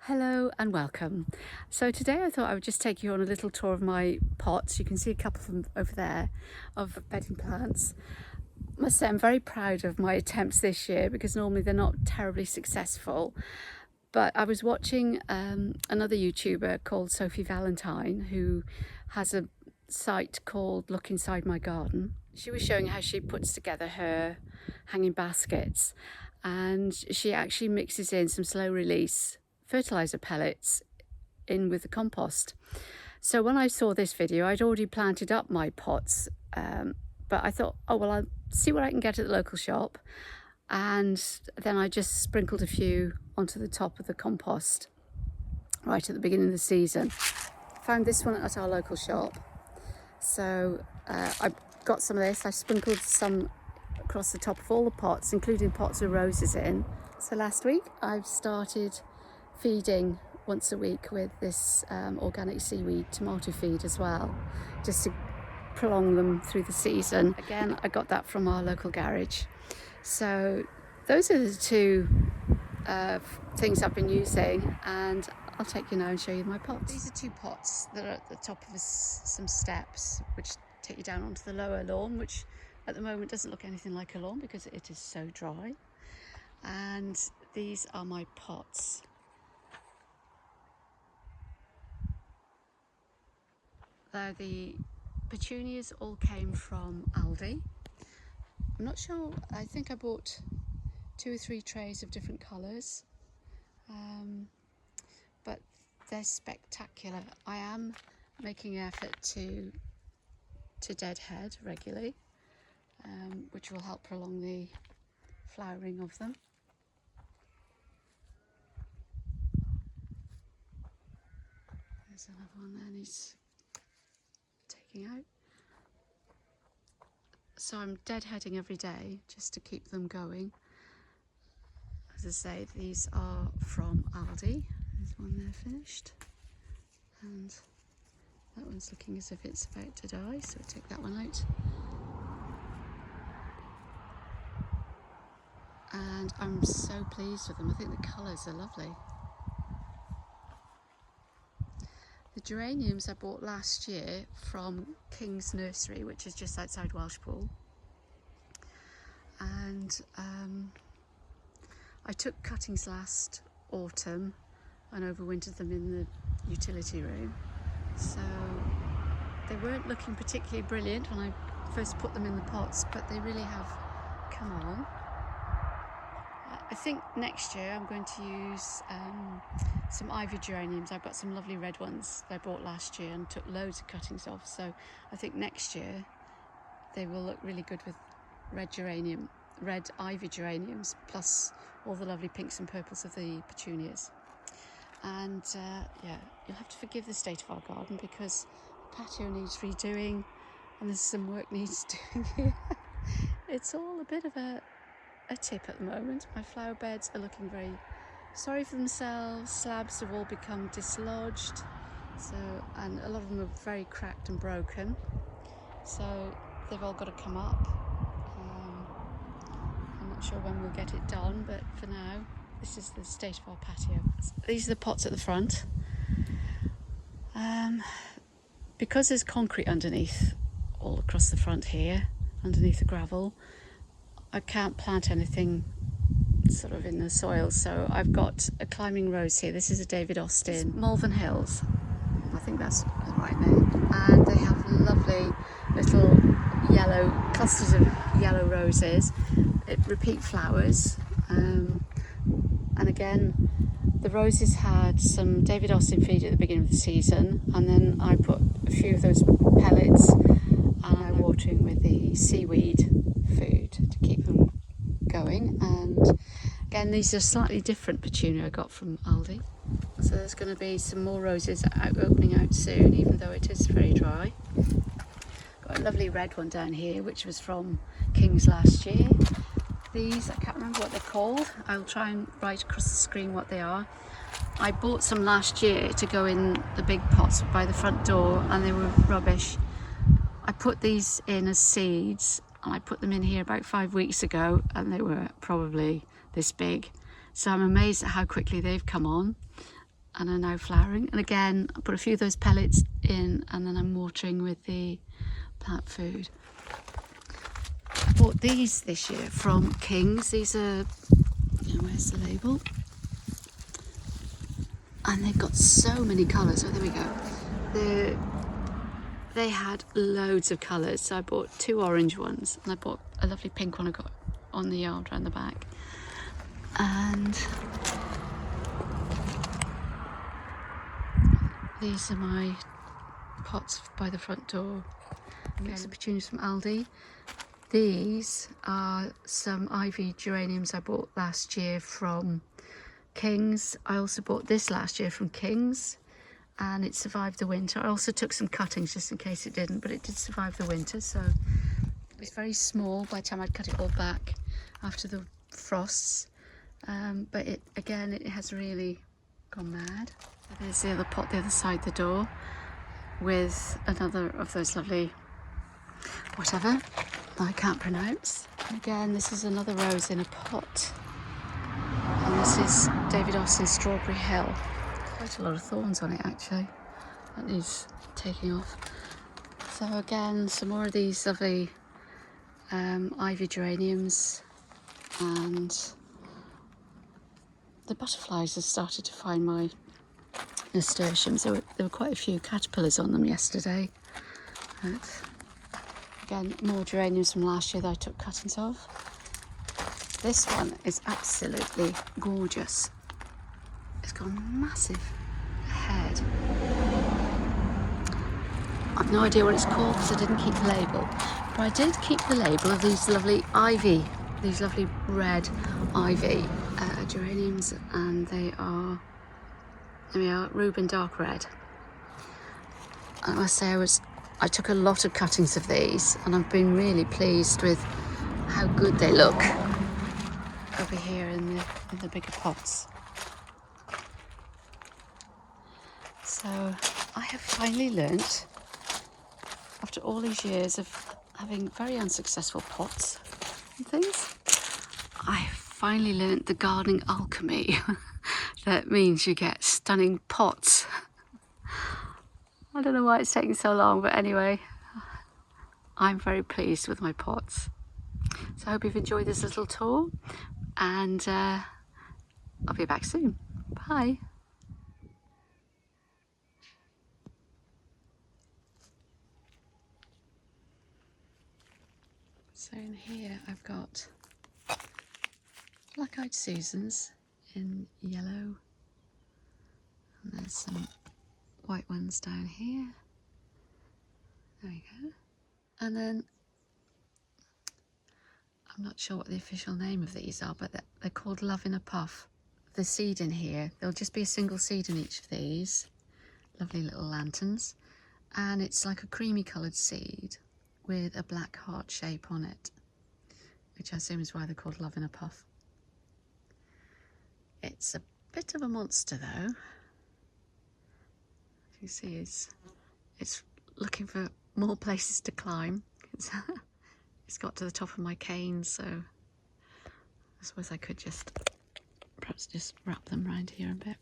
Hello and welcome. So today I thought I would just take you on a little tour of my pots. You can see a couple of them over there of bedding plants. I must say I'm very proud of my attempts this year because normally they're not terribly successful. But I was watching another YouTuber called Sophie Valentine who has a site called Look Inside My Garden. She was showing how she puts together her hanging baskets, and she actually mixes in some slow release fertiliser pellets in with the compost. So when I saw this video, I'd already planted up my pots, but I thought, oh well, I'll see what I can get at the local shop, and then I just sprinkled a few onto the top of the compost right at the beginning of the season. Found this one at our local shop, so I got some of this. I sprinkled some across the top of all the pots, including pots with roses in. So last week I've started feeding once a week with this organic seaweed tomato feed as well, just to prolong them through the season. Again, I got that from our local garage. So those are the two things I've been using, and I'll take you now and show you my pots. These are two pots that are at the top of some steps which take you down onto the lower lawn, which at the moment doesn't look anything like a lawn because it is so dry. And these are my pots. The petunias all came from Aldi. I'm not sure, I think I bought 2 or 3 trays of different colours, but they're spectacular. I am making an effort to deadhead regularly, which will help prolong the flowering of them. There's another one there needs taking out. So I'm deadheading every day just to keep them going. As I say, these are from Aldi. There's one there finished, and that one's looking as if it's about to die, so I'll take that one out. And I'm so pleased with them. I think the colours are lovely. The geraniums I bought last year from King's Nursery, which is just outside Welshpool, and I took cuttings last autumn and overwintered them in the utility room, so they weren't looking particularly brilliant when I first put them in the pots, but they really have come on. I think next year I'm going to use some ivy geraniums. I've got some lovely red ones that I bought last year and took loads of cuttings off, so I think next year they will look really good with red ivy geraniums, plus all the lovely pinks and purples of the petunias. And yeah, you'll have to forgive the state of our garden because the patio needs redoing and there's some work needs doing here. It's all a bit of a tip at the moment. My flower beds are looking very sorry for themselves. Slabs have all become dislodged, and a lot of them are very cracked and broken, so they've all got to come up. I'm not sure when we'll get it done, but for now this is the state of our patio. These are the pots at the front. Because there's concrete underneath all across the front here, underneath the gravel, I can't plant anything sort of in the soil, so I've got a climbing rose here. This is a David Austin, Malvern Hills, I think that's the right name, and they have lovely little yellow clusters of yellow roses. It repeat flowers, and again the roses had some David Austin feed at the beginning of the season, and then I put a few of those pellets and I'm watering with the seaweed food to keep them going. And again, these are slightly different petunia I got from Aldi, so there's going to be some more roses opening out soon, even though it is very dry. Got a lovely red one down here which was from King's last year. These, I can't remember what they're called. I'll try and write across the screen what they are. I bought some last year to go in the big pots by the front door and they were rubbish. I put these in as seeds and I put them in here about 5 weeks ago and they were probably this big. So I'm amazed at how quickly they've come on. and are now flowering. And again, I put a few of those pellets in, and then I'm watering with the plant food. I bought these this year from King's. These are, where's the label? And they've got so many colours. Oh, there we go. They had loads of colours, so I bought 2 orange ones, and I bought a lovely pink one I got on the yard around the back. And these are my pots by the front door. Mix of petunias from Aldi. These are some ivy geraniums I bought last year from King's. I also bought this last year from King's, and it survived the winter. I also took some cuttings just in case it didn't, but it did survive the winter. So it was very small by the time I'd cut it all back after the frosts. But it has really gone mad. There's the other pot the other side the door with another of those lovely whatever I can't pronounce. And again, this is another rose in a pot, and this is David Austin's Strawberry Hill. Quite a lot of thorns on it actually. That needs taking off. So again, some more of these lovely ivy geraniums, and the butterflies have started to find my nasturtiums. There were quite a few caterpillars on them yesterday. But again, more geraniums from last year that I took cuttings of. This one is absolutely gorgeous. It's got a massive head. I've no idea what it's called because I didn't keep the label, but I did keep the label of these lovely ivy, these lovely red ivy geraniums, and they are, there we are, Reuben dark red. I must say I took a lot of cuttings of these, and I've been really pleased with how good they look over here in the bigger pots. So I have finally learnt, after all these years of having very unsuccessful pots and things, I have finally learnt the gardening alchemy that means you get stunning pots. I don't know why it's taking so long, but anyway, I'm very pleased with my pots. So I hope you've enjoyed this little tour, and I'll be back soon. Bye. So in here I've got black-eyed Susans in yellow, and there's some white ones down here. There we go. And then I'm not sure what the official name of these are, but they're called Love in a Puff. The seed in here, there'll just be a single seed in each of these lovely little lanterns, and it's like a creamy coloured seed with a black heart shape on it, which I assume is why they're called Love in a Puff. It's a bit of a monster though. As you see, it's looking for more places to climb. It's got to the top of my cane, so I suppose I could perhaps just wrap them around here a bit.